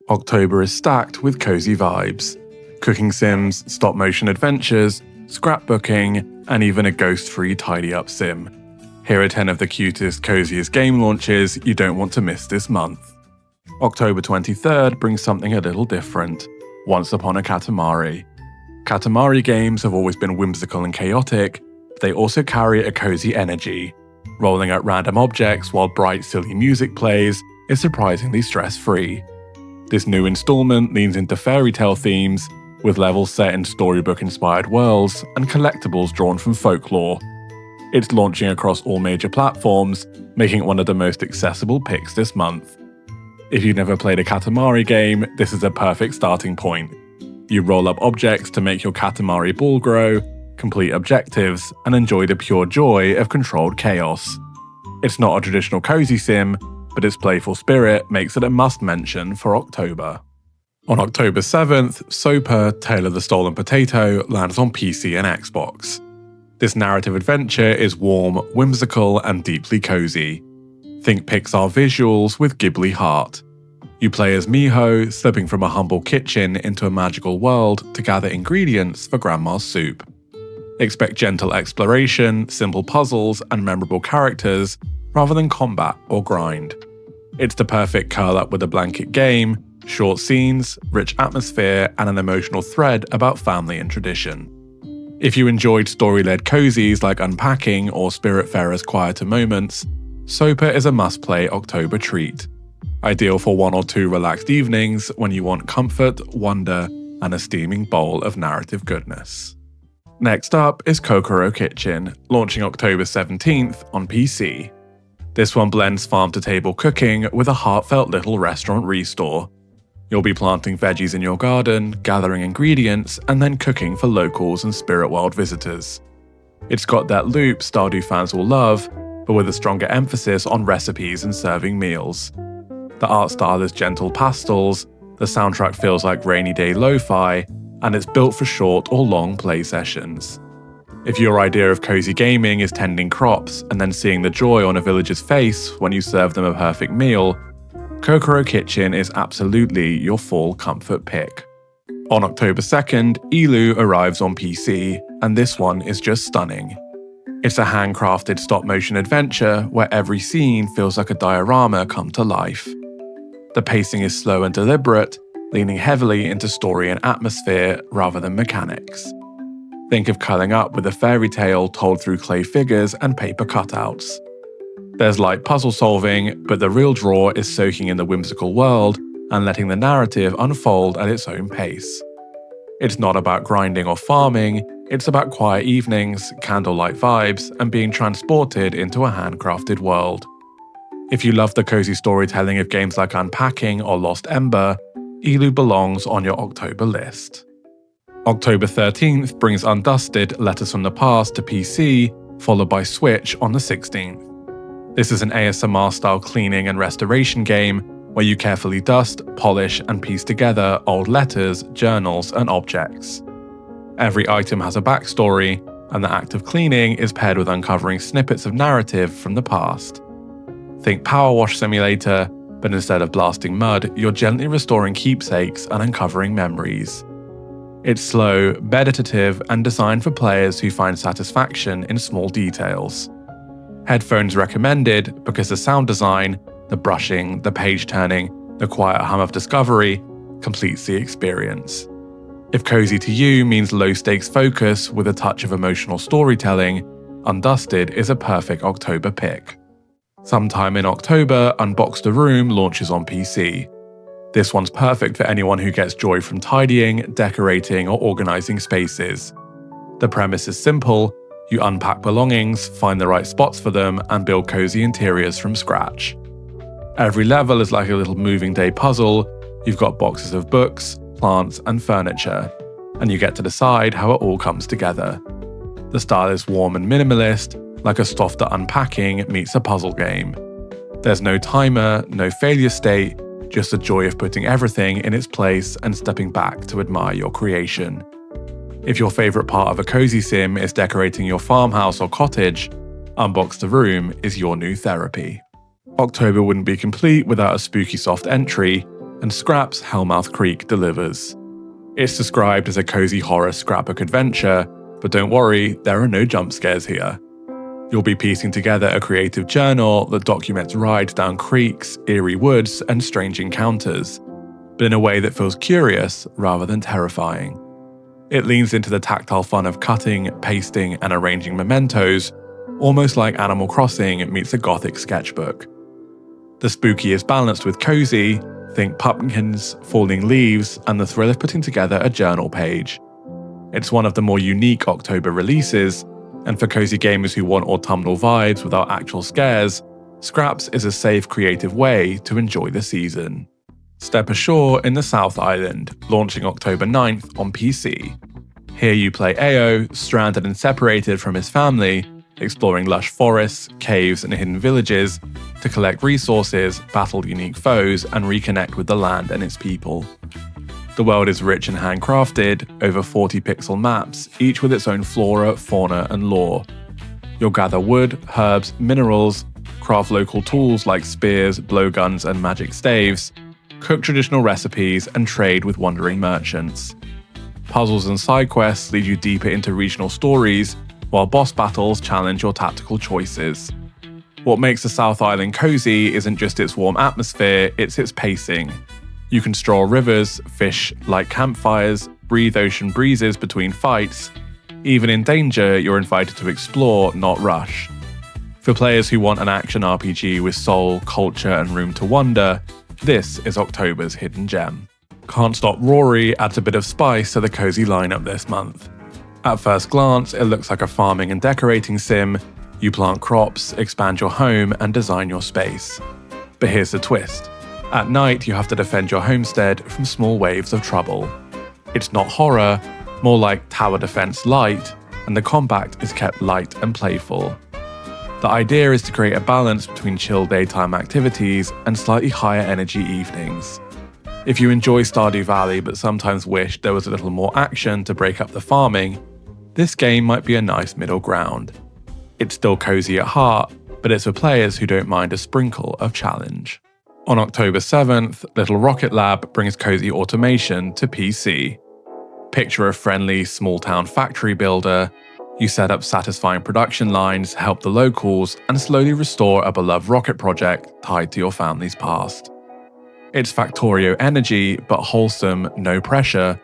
October is stacked with cozy vibes. Cooking sims, stop-motion adventures, scrapbooking, and even a ghost-free tidy-up sim. Here are 10 of the cutest, coziest game launches you don't want to miss this month. October 23rd brings something a little different. Once Upon a Katamari. Katamari games have always been whimsical and chaotic, but they also carry a cozy energy. Rolling at random objects while bright, silly music plays is surprisingly stress-free. This new installment leans into fairy tale themes, with levels set in storybook-inspired worlds and collectibles drawn from folklore. It's launching across all major platforms, making it one of the most accessible picks this month. If you've never played a Katamari game, this is a perfect starting point. You roll up objects to make your Katamari ball grow, complete objectives, and enjoy the pure joy of controlled chaos. It's not a traditional cozy sim, but its playful spirit makes it a must-mention for October. On October 7th, Sopa, Tale of the Stolen Potato lands on PC and Xbox. This narrative adventure is warm, whimsical, and deeply cozy. Think Pixar visuals with Ghibli heart. You play as Miho, slipping from a humble kitchen into a magical world to gather ingredients for Grandma's soup. Expect gentle exploration, simple puzzles, and memorable characters, rather than combat or grind. It's the perfect curl-up with a blanket game, short scenes, rich atmosphere, and an emotional thread about family and tradition. If you enjoyed story-led cozies like Unpacking or Spiritfarer's quieter moments, Sopa is a must-play October treat. Ideal for 1 or 2 relaxed evenings when you want comfort, wonder, and a steaming bowl of narrative goodness. Next up is Kokoro Kitchen, launching October 17th on PC. This one blends farm-to-table cooking with a heartfelt little restaurant restore. You'll be planting veggies in your garden, gathering ingredients, and then cooking for locals and spirit world visitors. It's got that loop Stardew fans will love, but with a stronger emphasis on recipes and serving meals. The art style is gentle pastels, the soundtrack feels like rainy day lo-fi, and it's built for short or long play sessions. If your idea of cozy gaming is tending crops and then seeing the joy on a villager's face when you serve them a perfect meal, Kokoro Kitchen is absolutely your fall comfort pick. On October 2nd, Éalú arrives on PC, and this one is just stunning. It's a handcrafted stop-motion adventure where every scene feels like a diorama come to life. The pacing is slow and deliberate, leaning heavily into story and atmosphere rather than mechanics. Think of curling up with a fairy tale told through clay figures and paper cutouts. There's light puzzle solving, but the real draw is soaking in the whimsical world and letting the narrative unfold at its own pace. It's not about grinding or farming, it's about quiet evenings, candlelight vibes, and being transported into a handcrafted world. If you love the cozy storytelling of games like Unpacking or Lost Ember, Éalú belongs on your October list. October 13th brings Undusted Letters from the Past to PC, followed by Switch on the 16th. This is an ASMR-style cleaning and restoration game where you carefully dust, polish, and piece together old letters, journals, and objects. Every item has a backstory, and the act of cleaning is paired with uncovering snippets of narrative from the past. Think Power Wash Simulator, but instead of blasting mud, you're gently restoring keepsakes and uncovering memories. It's slow, meditative, and designed for players who find satisfaction in small details. Headphones recommended because the sound design, the brushing, the page turning, the quiet hum of discovery completes the experience. If cozy to you means low-stakes focus with a touch of emotional storytelling, Undusted is a perfect October pick. Sometime in October, Unbox the Room launches on PC. This one's perfect for anyone who gets joy from tidying, decorating, or organizing spaces. The premise is simple: you unpack belongings, find the right spots for them, and build cozy interiors from scratch. Every level is like a little moving day puzzle. You've got boxes of books, plants, and furniture, and you get to decide how it all comes together. The style is warm and minimalist, like a softer unpacking meets a puzzle game. There's no timer, no failure state, just the joy of putting everything in its place and stepping back to admire your creation. If your favourite part of a cozy sim is decorating your farmhouse or cottage, Unbox the Room is your new therapy. October wouldn't be complete without a spooky soft entry, and Scrap's Hellmouth Creek delivers. It's described as a cozy horror scrapbook adventure, but don't worry, there are no jump scares here. You'll be piecing together a creative journal that documents rides down creeks, eerie woods, and strange encounters, but in a way that feels curious rather than terrifying. It leans into the tactile fun of cutting, pasting, and arranging mementos, almost like Animal Crossing meets a gothic sketchbook. The spooky is balanced with cozy, think pumpkins, falling leaves, and the thrill of putting together a journal page. It's one of the more unique October releases, and for cozy gamers who want autumnal vibes without actual scares, Scraps is a safe, creative way to enjoy the season. Step ashore in the South Island, launching October 9th on PC. Here you play Éalú, stranded and separated from his family, exploring lush forests, caves, and hidden villages to collect resources, battle unique foes, and reconnect with the land and its people. The world is rich and handcrafted, over 40 pixel maps, each with its own flora, fauna, and lore. You'll gather wood, herbs, minerals, craft local tools like spears, blowguns, and magic staves, cook traditional recipes, and trade with wandering merchants. Puzzles and side quests lead you deeper into regional stories, while boss battles challenge your tactical choices. What makes the South Island cozy isn't just its warm atmosphere, it's its pacing. You can stroll rivers, fish, light campfires, breathe ocean breezes between fights. Even in danger, you're invited to explore, not rush. For players who want an action RPG with soul, culture, and room to wander, this is October's hidden gem. Can't Stop Rory adds a bit of spice to the cozy lineup this month. At first glance, it looks like a farming and decorating sim. You plant crops, expand your home, and design your space. But here's the twist. At night, you have to defend your homestead from small waves of trouble. It's not horror, more like tower defense light, and the combat is kept light and playful. The idea is to create a balance between chill daytime activities and slightly higher energy evenings. If you enjoy Stardew Valley but sometimes wish there was a little more action to break up the farming, this game might be a nice middle ground. It's still cozy at heart, but it's for players who don't mind a sprinkle of challenge. On October 7th, Little Rocket Lab brings cozy automation to PC. Picture a friendly, small-town factory builder. You set up satisfying production lines, help the locals, and slowly restore a beloved rocket project tied to your family's past. It's Factorio energy, but wholesome, no pressure,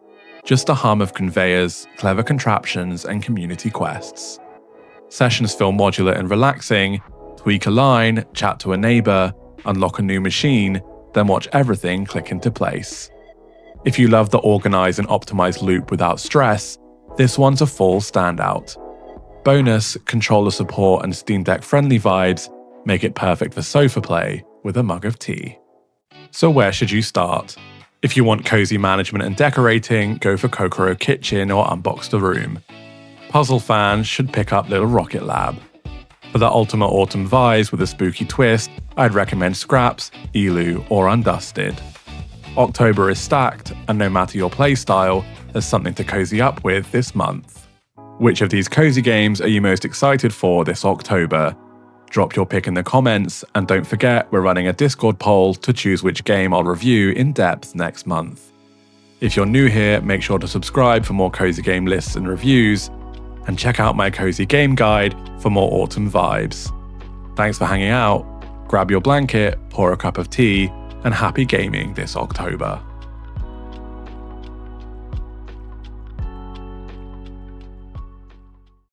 just a hum of conveyors, clever contraptions, and community quests. Sessions feel modular and relaxing. Tweak a line, chat to a neighbor, unlock a new machine, then watch everything click into place. If you love the organized and optimized loop without stress, this one's a full standout. Bonus, controller support and Steam Deck friendly vibes make it perfect for sofa play with a mug of tea. So where should you start? If you want cozy management and decorating, go for Kokoro Kitchen or Unbox the Room. Puzzle fans should pick up Little Rocket Lab. For the ultimate autumn vibes with a spooky twist, I'd recommend Scraps, Éalú, or Undusted. October is stacked, and no matter your playstyle, there's something to cozy up with this month. Which of these cozy games are you most excited for this October? Drop your pick in the comments, and don't forget we're running a Discord poll to choose which game I'll review in depth next month. If you're new here, make sure to subscribe for more cozy game lists and reviews, and check out my cozy game guide for more autumn vibes. Thanks for hanging out, grab your blanket, pour a cup of tea, and happy gaming this October.